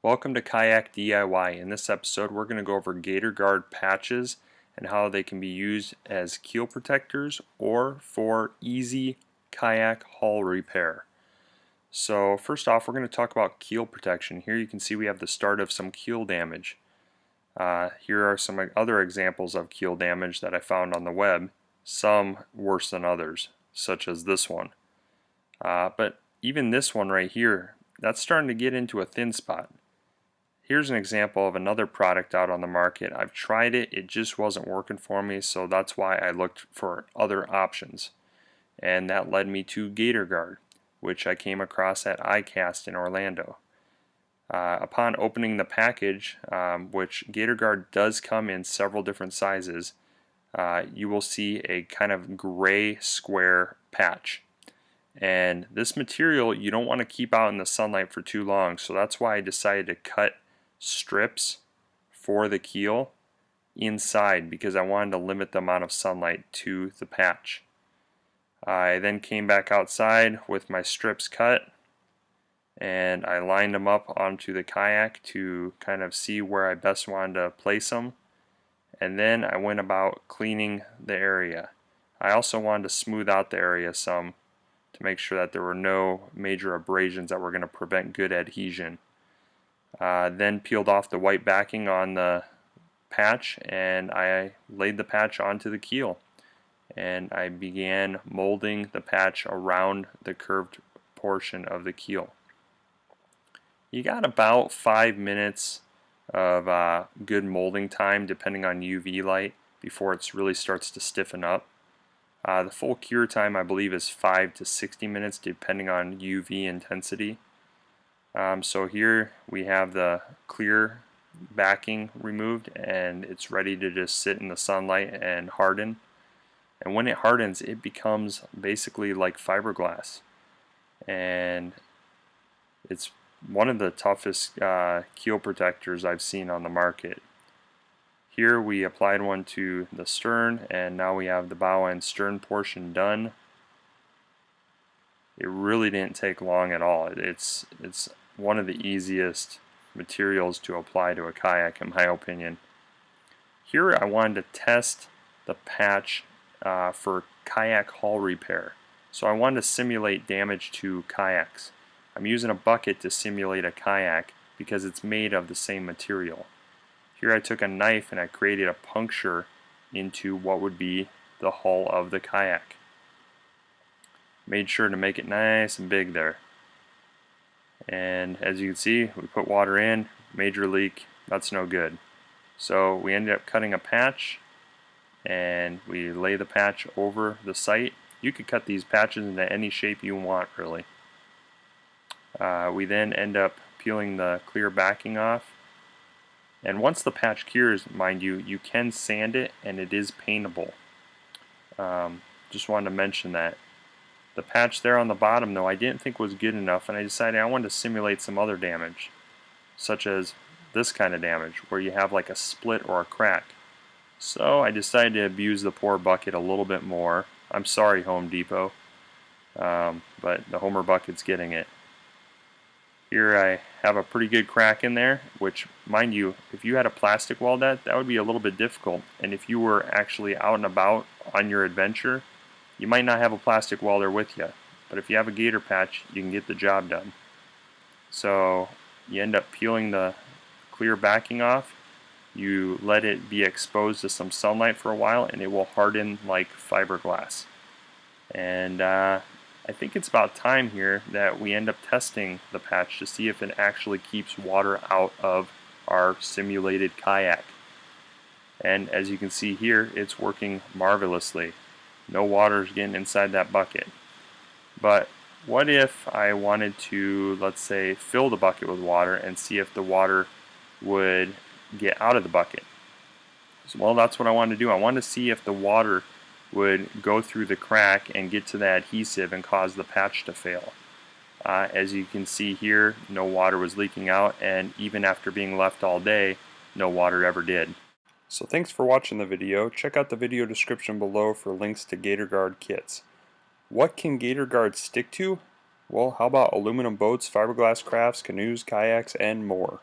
Welcome to Kayak DIY. In this episode we're going to go over Gator Guard patches and how they can be used as keel protectors or for easy kayak hull repair. So first off, we're going to talk about keel protection. Here you can see we have the start of some keel damage. Here are some other examples of keel damage that I found on the web, some worse than others, such as this one. But even this one right here, that's starting to get into a thin spot. Here's an example of another product out on the market. I've tried it, it just wasn't working for me, so that's why I looked for other options. And that led me to Gator Guard, which I came across at iCast in Orlando. Upon opening the package, which Gator Guard does come in several different sizes, you will see a kind of gray square patch. And this material you don't want to keep out in the sunlight for too long, so that's why I decided to cut strips for the keel inside, because I wanted to limit the amount of sunlight to the patch. I then came back outside with my strips cut and I lined them up onto the kayak to kind of see where I best wanted to place them, and then I went about cleaning the area. I also wanted to smooth out the area some to make sure that there were no major abrasions that were going to prevent good adhesion. Then peeled off the white backing on the patch and I laid the patch onto the keel, and I began molding the patch around the curved portion of the keel. You got about 5 minutes of good molding time depending on UV light before it really starts to stiffen up. The full cure time I believe is 5 to 60 minutes depending on UV intensity. So here we have the clear backing removed and it's ready to just sit in the sunlight and harden. And when it hardens, it becomes basically like fiberglass, and it's one of the toughest keel protectors I've seen on the market. Here we applied one to the stern, and now we have the bow and stern portion done. It really didn't take long at all. It's one of the easiest materials to apply to a kayak in my opinion. Here I wanted to test the patch for kayak hull repair. So I wanted to simulate damage to kayaks. I'm using a bucket to simulate a kayak because it's made of the same material. Here I took a knife and I created a puncture into what would be the hull of the kayak. Made sure to make it nice and big there. And as you can see, we put water in, major leak, that's no good. So we ended up cutting a patch and we lay the patch over the site. You could cut these patches into any shape you want really. We then end up peeling the clear backing off, and once the patch cures, mind you, you can sand it and it is paintable. Just wanted to mention that. The patch there on the bottom though I didn't think was good enough, and I decided I wanted to simulate some other damage, such as this kind of damage where you have like a split or a crack. So I decided to abuse the poor bucket a little bit more. I'm sorry, Home Depot, but the Homer bucket's getting it. Here I have a pretty good crack in there, which, mind you, if you had a plastic walnut, that would be a little bit difficult. And if you were actually out and about on your adventure, you might not have a plastic welder with you. But if you have a Gator patch, you can get the job done. So you end up peeling the clear backing off. You let it be exposed to some sunlight for a while and it will harden like fiberglass. And I think it's about time here that we end up testing the patch to see if it actually keeps water out of our simulated kayak. And as you can see here, it's working marvelously. No water is getting inside that bucket. But what if I wanted to, let's say, fill the bucket with water and see if the water would get out of the bucket? So, well, that's what I wanted to do. I wanted to see if the water would go through the crack and get to the adhesive and cause the patch to fail. As you can see here, no water was leaking out, and even after being left all day, no water ever did. So thanks for watching the video. Check out the video description below for links to Gator Guard kits. What can Gator Guard stick to? Well, how about aluminum boats, fiberglass crafts, canoes, kayaks, and more?